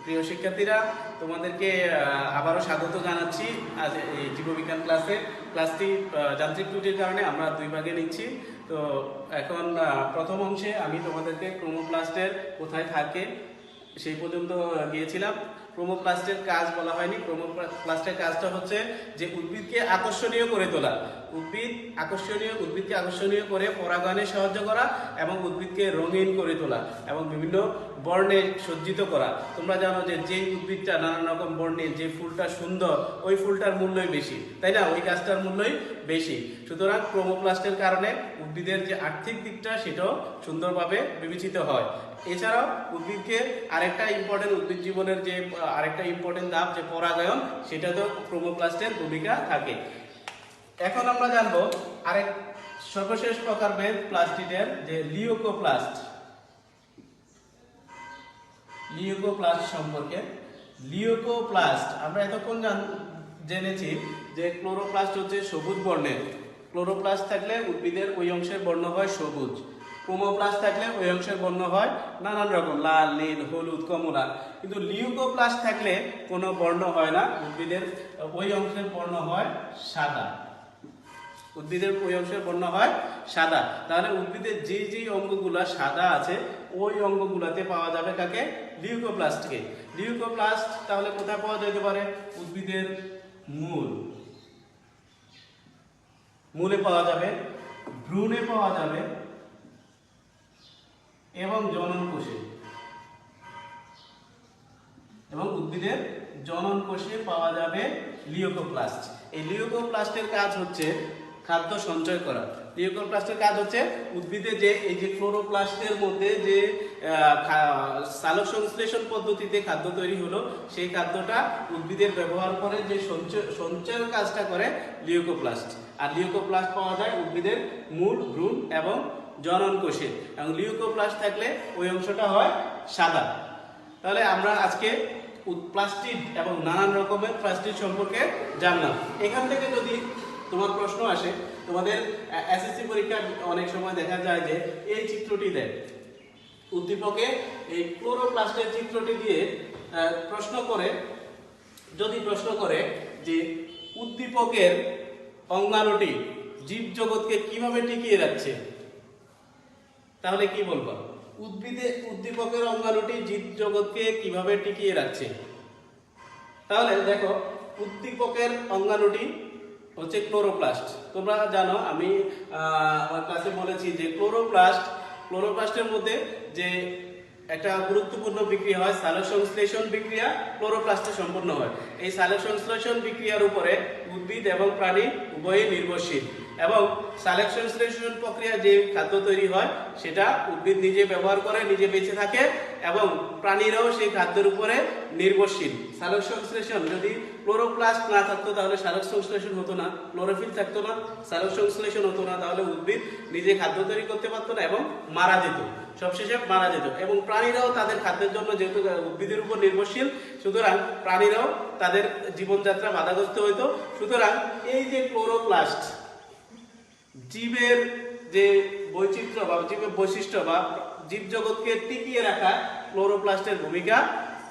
প্রিয় শিক্ষার্থীরা, তোমাদেরকে আবারও স্বাগত জানাচ্ছি। আজ এই জীববিজ্ঞান ক্লাসটি যান্ত্রিক ত্রুটির কারণে আমরা দুই ভাগে নিচ্ছি। তো এখন প্রথম অংশে আমি তোমাদেরকে ক্রোমোপ্লাস্টের কোথায় থাকে সেই পর্যন্ত গিয়েছিলাম। ক্রোমোপ্লাস্টের কাজ বলা হয়নি। ক্রোমোপ্লাস্টের কাজটা হচ্ছে যে উদ্ভিদকে আকর্ষণীয় করে তোলা, উদ্ভিদকে আকর্ষণীয় করে পরাগায়নে সাহায্য করা এবং উদ্ভিদকে রঙিন করে তোলা এবং বিভিন্ন বর্ণে সজ্জিত করা। তোমরা জানো যে যেই উদ্ভিদটা নানান রকম বর্ণের, যে ফুলটা সুন্দর, ওই ফুলটার মূল্যই বেশি, তাই না? ওই গাছটার মূল্যই বেশি। সুতরাং ক্রোমোপ্লাস্টের কারণে উদ্ভিদের যে আর্থিক দিকটা সেটাও সুন্দরভাবে বিবেচিত হয়। এছাড়াও উদ্ভিদকে উদ্ভিদ জীবনের যে আরেকটা ইম্পর্টেন্ট ধাপ যে পরাগায়ন, সেটাতেও ক্রোমোপ্লাস্টের ভূমিকা থাকে। এখন আমরা জানবো আরেক সর্বশেষ প্রকারভেদ প্লাস্টিডের যে লিউকোপ্লাস্ট সম্পর্কে। লিউকোপ্লাস্ট আমরা এতক্ষণ জেনেছি যে ক্লোরোপ্লাস্ট হচ্ছে সবুজ বর্ণের। ক্লোরোপ্লাস্ট থাকলে উদ্ভিদের ওই অংশের বর্ণ হয় সবুজ। ক্রোমোপ্লাস্ট থাকলে ওই অংশের বর্ণ হয় নানান রকম, লাল, নীল, হলুদ, কমলা। কিন্তু লিউকোপ্লাস্ট থাকলে কোনো বর্ণ হয় না, উদ্ভিদের ওই অংশের বর্ণ হয় সাদা। তাহলে উদ্ভিদের যে অঙ্গগুলা সাদা আছে ওই অঙ্গগুলাতে পাওয়া যাবে কাকে? লিউকোপ্লাস্টকে। লিউকোপ্লাস্ট তাহলে কোথায় পাওয়া যেতে পারে? উদ্ভিদের মূলে পাওয়া যাবে, ভ্রূণে পাওয়া যাবে এবং জনন কোষে, এবং উদ্ভিদের জনন কোষে পাওয়া যাবে লিউকোপ্লাস্ট। এই লিউকোপ্লাস্টের কাজ হচ্ছে খাদ্য সঞ্চয় করা। লিউকোপ্লাস্টের কাজ হচ্ছে উদ্ভিদে যে এই যে ক্লোরোপ্লাস্টের মধ্যে যে সালোক সংশ্লেষণ পদ্ধতিতে খাদ্য তৈরি হলো, সেই খাদ্যটা উদ্ভিদের ব্যবহার করে যে সঞ্চয়ের কাজটা করে লিউকোপ্লাস্ট। আর লিউকোপ্লাস্ট পাওয়া যায় উদ্ভিদের মূল, ভ্রূণ এবং জনন কোষে, এবং লিউকোপ্লাস্ট থাকলে ওই অংশটা হয় সাদা। তাহলে আমরা আজকে প্লাস্টিড এবং নানান রকমের প্লাস্টিড সম্পর্কে জানলাম। এখান থেকে যদি তোমার প্রশ্ন আসে, তোমাদের এসএসসি পরীক্ষা অনেক সময় দেখা যায় যে এই চিত্রটি দেয়, উদ্দীপকে এই ক্লোরোপ্লাস্টের চিত্রটি দিয়ে প্রশ্ন করে যে উদ্দীপকের অঙ্গাণুটি জীবজগৎকে কিভাবে টিকিয়ে রাখছে, তাহলে কি বলবো? উদ্দীপকের অঙ্গাণুটি জীবজগৎকে কিভাবে টিকিয়ে রাখছে? তাহলে দেখো, উদ্দীপকের অঙ্গাণুটি হচ্ছে ক্লোরোপ্লাস্ট। তোমরা জানো, আমি আমার ক্লাসে বলেছি যে ক্লোরোপ্লাস্টের মধ্যে যে একটা গুরুত্বপূর্ণ বিক্রিয়া হয়, সালোক সংশ্লেষণ বিক্রিয়া ক্লোরোপ্লাস্টে সম্পন্ন হয়। এই সালোক সংশ্লেষণ বিক্রিয়ার উপরে উদ্ভিদ এবং প্রাণী উভয়ই নির্ভরশীল, এবং সালোক সংশ্লেষণ প্রক্রিয়া যে খাদ্য তৈরি হয় সেটা উদ্ভিদ নিজে ব্যবহার করে, নিজে বেঁচে থাকে, এবং প্রাণীরাও সেই খাদ্যের উপরে নির্ভরশীল। সালোক সংশ্লেষণ, যদি ক্লোরোপ্লাস্ট না থাকতো তাহলে সালোক সংশ্লেষণ হতো না, ক্লোরোফিল থাকতো না, সালোক সংশ্লেষণ হতো না, তাহলে উদ্ভিদ নিজে খাদ্য তৈরি করতে পারতো না এবং মারা যেত, সবশেষে মারা যেত। এবং প্রাণীরাও তাদের খাদ্যের জন্য, যেহেতু উদ্ভিদের উপর নির্ভরশীল, সুতরাং প্রাণীরাও তাদের জীবনযাত্রা বাধাগ্রস্ত হইতো। সুতরাং এই যে ক্লোরোপ্লাস্ট, জীবের যে বৈচিত্র্য বা জীবের বৈশিষ্ট্য বা জীবজগৎকে টিকিয়ে রাখা, ক্লোরোপ্লাস্টের ভূমিকা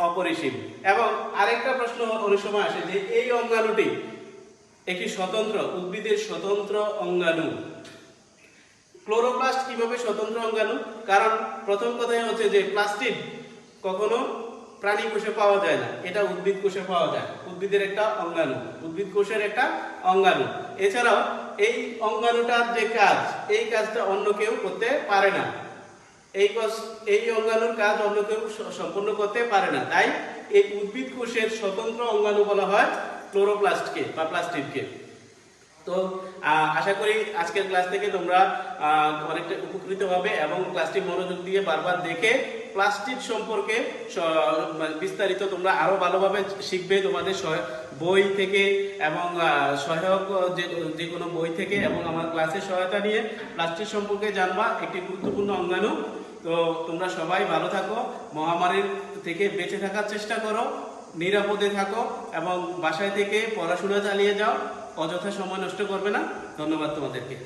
অপরিসীম। এবং আরেকটা প্রশ্ন অনেক সময় আসে যে এই অঙ্গাণুটি একটি স্বতন্ত্র, উদ্ভিদের স্বতন্ত্র অঙ্গাণু। ক্লোরোপ্লাস্ট কিভাবে স্বতন্ত্র অঙ্গাণু? কারণ প্রথম কথাই হচ্ছে যে প্লাস্টিড কখনো প্রাণী কোষে পাওয়া যায় না, এটা উদ্ভিদ কোষে পাওয়া যায়, উদ্ভিদের একটা অঙ্গাণু, উদ্ভিদ কোষের একটা অঙ্গাণু। এছাড়াও এই অঙ্গাণুটার যে কাজ, এই কাজটা অন্য কেউ করতে পারে না, এই অঙ্গাণুর কাজ অন্য কেউ সম্পূর্ণ করতে পারে না। তাই এই উদ্ভিদ কোষের স্বতন্ত্র অঙ্গাণু বলা হয় ক্লোরোপ্লাস্টকে বা প্লাস্টিডকে। তো আশা করি আজকের ক্লাস থেকে তোমরা অনেকটা উপকৃত হবে এবং ক্লাসটি মনোযোগ দিয়ে বারবার দেখে প্লাস্টিড সম্পর্কে বিস্তারিত তোমরা আরো ভালোভাবে শিখবে তোমাদের বই থেকে এবং সহায়ক যে কোনো বই থেকে, এবং আমার ক্লাসের সহায়তা নিয়ে প্লাস্টিড সম্পর্কে জানবা, একটি গুরুত্বপূর্ণ অঙ্গাণু। তো তোমরা সবাই ভালো থাকো, মহামারীর থেকে বেঁচে থাকার চেষ্টা করো, নিরাপদে থাকো এবং বাসায় থেকে পড়াশোনা চালিয়ে যাও, অযথা সময় নষ্ট করবে না। ধন্যবাদ তোমাদেরকে।